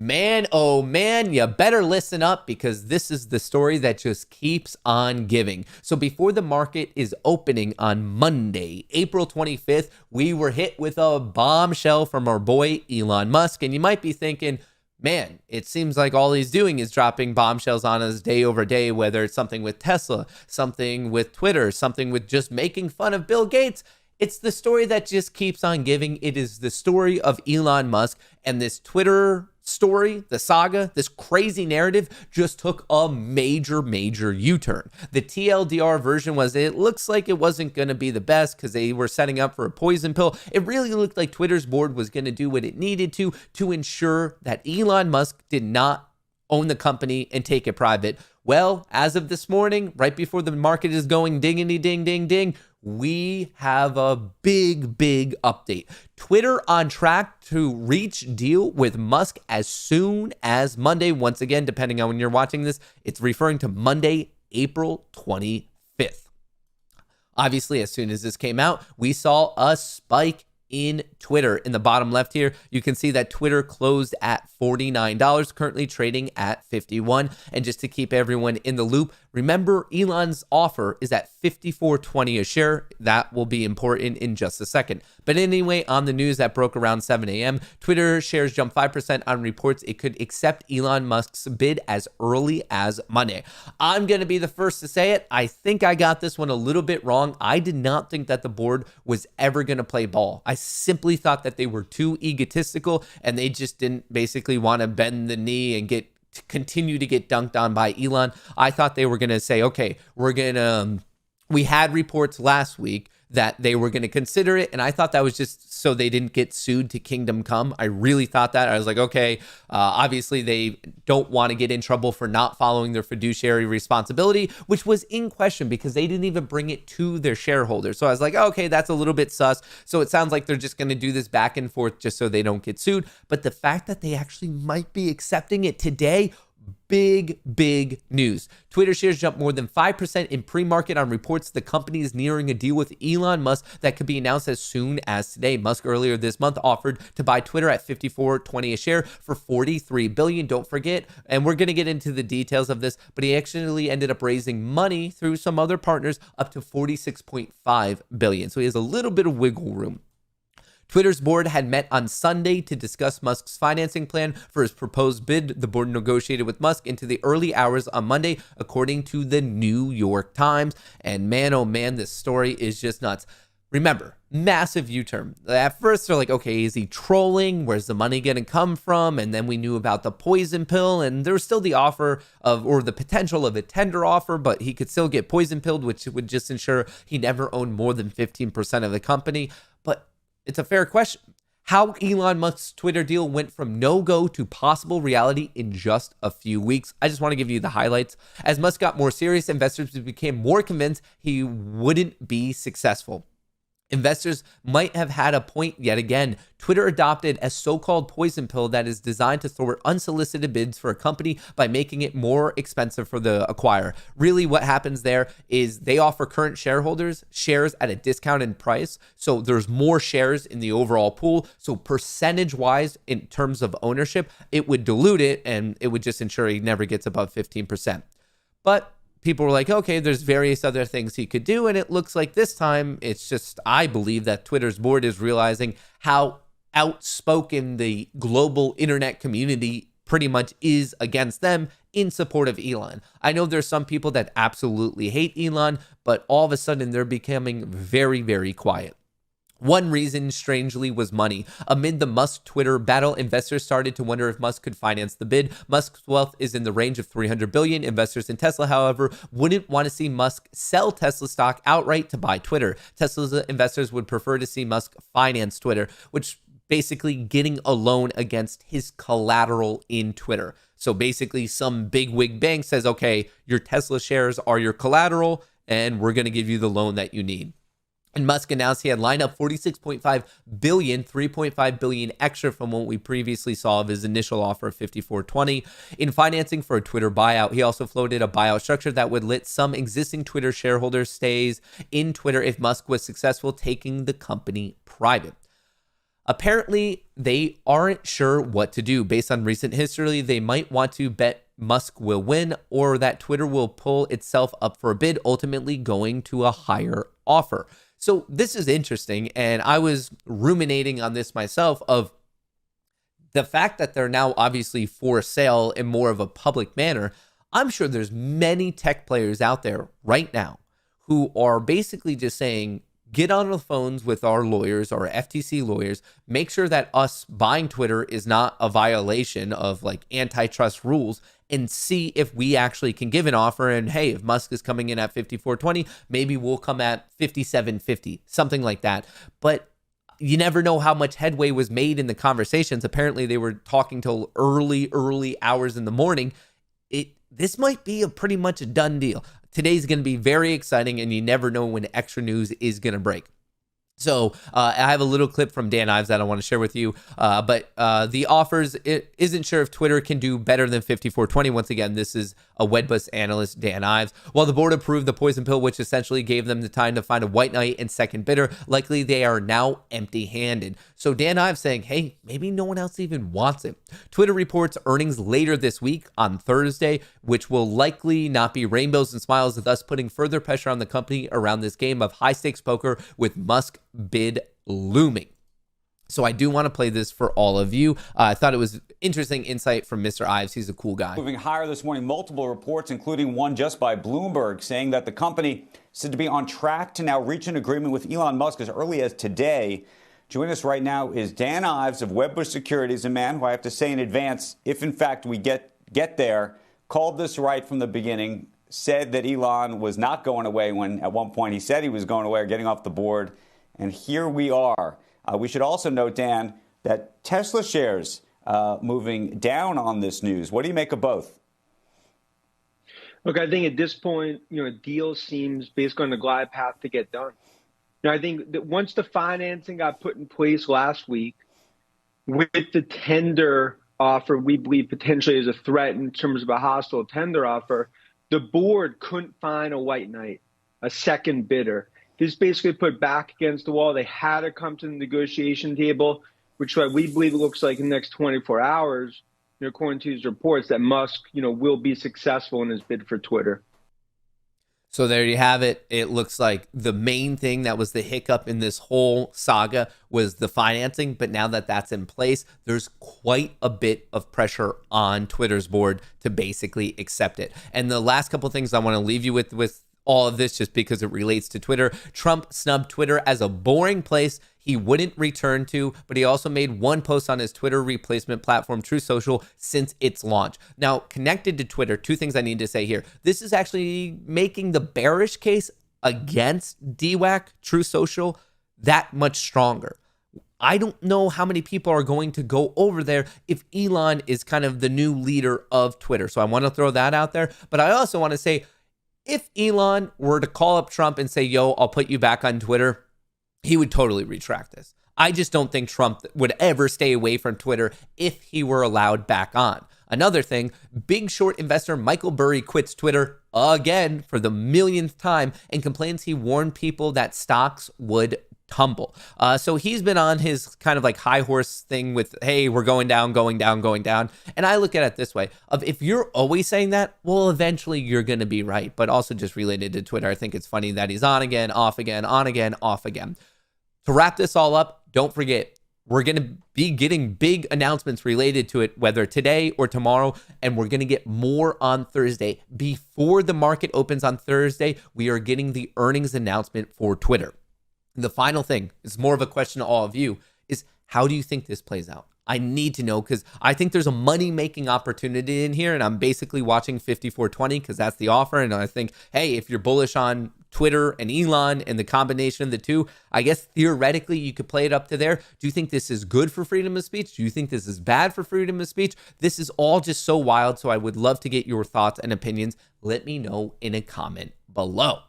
man, oh man, you better listen up because this is the story that just keeps on giving. So before the market is opening on Monday, April 25th, we were hit with a bombshell from our boy Elon Musk. And you might be thinking, man, it seems like all he's doing is dropping bombshells on us day over day, whether it's something with Tesla, something with Twitter, something with just making fun of Bill Gates. It's the story that just keeps on giving. It is the story of Elon Musk, and this Twitter story, the saga, this crazy narrative just took a major U-turn. The TLDR version was, it looks like it wasn't going to be the best because they were setting up for a poison pill. It really looked like Twitter's board was going to do what it needed to ensure that Elon Musk did not own the company and take it private. Well, as of this morning, right before the market is going dingity ding ding ding, we have a big update. Twitter on track to reach deal with Musk as soon as Monday. Once again, depending on when you're watching this, it's referring to Monday, April 25th. Obviously, as soon as this came out, we saw a spike in Twitter. In the bottom left here, you can see that Twitter closed at $49, currently trading at $51. And just to keep everyone in the loop, remember Elon's offer is at $54.20 a share. That will be important in just a second. But anyway, on the news that broke around 7 a.m., Twitter shares jumped 5% on reports it could accept Elon Musk's bid as early as Monday. I'm going to be the first to say it. I think I got this one a little bit wrong. I did not think that the board was ever going to play ball. I simply thought that they were too egotistical and they just didn't basically want to bend the knee and continue to get dunked on by Elon. I thought they were going to say, okay, we had reports last week that they were going to consider it. And I thought that was just so they didn't get sued to Kingdom Come. I really thought that. I was like, okay, obviously they don't want to get in trouble for not following their fiduciary responsibility, which was in question because they didn't even bring it to their shareholders. So I was like, okay, that's a little bit sus. So it sounds like they're just going to do this back and forth just so they don't get sued. But the fact that they actually might be accepting it today, big news. Twitter shares jumped more than 5% in pre-market on reports the company is nearing a deal with Elon Musk that could be announced as soon as today. Musk earlier this month offered to buy Twitter at $54.20 a share for $43 billion. Don't forget, and we're going to get into the details of this, but he actually ended up raising money through some other partners up to $46.5 billion. So he has a little bit of wiggle room. Twitter's board had met on Sunday to discuss Musk's financing plan for his proposed bid. The board negotiated with Musk into the early hours on Monday, according to the New York Times. And man, oh man, this story is just nuts. Remember, massive U-turn. At first, they're like, okay, is he trolling? Where's the money going to come from? And then we knew about the poison pill, and there was still the offer of, or the potential of a tender offer, but he could still get poison pilled, which would just ensure he never owned more than 15% of the company. But it's a fair question. How Elon Musk's Twitter deal went from no-go to possible reality in just a few weeks. I just want to give you the highlights. As Musk got more serious, investors became more convinced he wouldn't be successful. Investors might have had a point yet again. Twitter adopted a so-called poison pill that is designed to thwart unsolicited bids for a company by making it more expensive for the acquirer. Really what happens there is they offer current shareholders shares at a discounted price. So there's more shares in the overall pool. So percentage-wise, in terms of ownership, it would dilute it and it would just ensure he never gets above 15%. But people were like, okay, there's various other things he could do. And it looks like this time, it's just, I believe that Twitter's board is realizing how outspoken the global internet community pretty much is against them in support of Elon. I know there's some people that absolutely hate Elon, but all of a sudden they're becoming very quiet. One reason, strangely, was money. Amid the Musk-Twitter battle, investors started to wonder if Musk could finance the bid. Musk's wealth is in the range of $300 billion. Investors in Tesla, however, wouldn't want to see Musk sell Tesla stock outright to buy Twitter. Tesla's investors would prefer to see Musk finance Twitter, which basically getting a loan against his collateral in Twitter. So basically, some bigwig bank says, okay, your Tesla shares are your collateral, and we're going to give you the loan that you need. And Musk announced he had lined up $46.5 billion, $3.5 billion extra from what we previously saw of his initial offer of $54.20 in financing for a Twitter buyout. He also floated a buyout structure that would let some existing Twitter shareholders stays in Twitter if Musk was successful taking the company private. Apparently, they aren't sure what to do. Based on recent history, they might want to bet Musk will win or that Twitter will pull itself up for a bid, ultimately going to a higher offer. So this is interesting, and I was ruminating on this myself of the fact that they're now obviously for sale in more of a public manner. I'm sure there's many tech players out there right now who are basically just saying, get on the phones with our lawyers, our FTC lawyers, make sure that us buying Twitter is not a violation of like antitrust rules, and see if we actually can give an offer. And hey, if Musk is coming in at 54.20, maybe we'll come at 57.50, something like that. But you never know how much headway was made in the conversations. Apparently they were talking till early hours in the morning. This might be pretty much a done deal. Today's going to be very exciting, and you never know when extra news is going to break. So I have a little clip from Dan Ives that I want to share with you. But the offers, it isn't sure if Twitter can do better than 54.20. Once again, this is a Wedbush analyst, Dan Ives. While the board approved the poison pill, which essentially gave them the time to find a white knight and second bidder, likely they are now empty-handed. So Dan Ives saying, hey, maybe no one else even wants it. Twitter reports earnings later this week on Thursday, which will likely not be rainbows and smiles, thus putting further pressure on the company around this game of high-stakes poker with Musk bid looming. So I do want to play this for all of you. I thought it was interesting insight from Mr. Ives. He's a cool guy. Moving higher this morning, multiple reports, including one just by Bloomberg, saying that the company is said to be on track to now reach an agreement with Elon Musk as early as today. Joining us right now is Dan Ives of Wedbush Securities, a man who I have to say in advance, if in fact we get there, called this right from the beginning, said that Elon was not going away when at one point he said he was going away or getting off the board. And here we are. We should also note, Dan, that Tesla shares moving down on this news. What do you make of both? Look, I think at this point, a deal seems basically on the glide path to get done. I think that once the financing got put in place last week, with the tender offer, we believe potentially is a threat in terms of a hostile tender offer, the board couldn't find a white knight, a second bidder. This basically put back against the wall. They had to come to the negotiation table, which we believe it looks like in the next 24 hours, according to these reports, that Musk, will be successful in his bid for Twitter. So there you have it. It looks like the main thing that was the hiccup in this whole saga was the financing. But now that that's in place, there's quite a bit of pressure on Twitter's board to basically accept it. And the last couple of things I want to leave you with all of this, just because it relates to Twitter. Trump snubbed Twitter as a boring place he wouldn't return to, but he also made one post on his Twitter replacement platform, Truth Social, since its launch. Now, connected to Twitter, two things I need to say here. This is actually making the bearish case against DWAC, Truth Social, that much stronger. I don't know how many people are going to go over there if Elon is kind of the new leader of Twitter. So I want to throw that out there. But I also want to say, if Elon were to call up Trump and say, yo, I'll put you back on Twitter, he would totally retract this. I just don't think Trump would ever stay away from Twitter if he were allowed back on. Another thing, Big Short investor Michael Burry quits Twitter again for the millionth time and complains he warned people that stocks would tumble. So he's been on his kind of like high horse thing with, hey, we're going down. And I look at it this way, of if you're always saying that, well, eventually you're going to be right. But also just related to Twitter, I think it's funny that he's on again, off again, on again, off again. To wrap this all up, don't forget, we're going to be getting big announcements related to it, whether today or tomorrow, and we're going to get more on Thursday. Before the market opens on Thursday, we are getting the earnings announcement for Twitter. The final thing is more of a question to all of you is, how do you think this plays out? I need to know, because I think there's a money-making opportunity in here, and I'm basically watching 54.20 because that's the offer. And I think, hey, if you're bullish on Twitter and Elon and the combination of the two, I guess theoretically you could play it up to there. Do you think this is good for freedom of speech? Do you think this is bad for freedom of speech? This is all just so wild, so I would love to get your thoughts and opinions. Let me know in a comment below.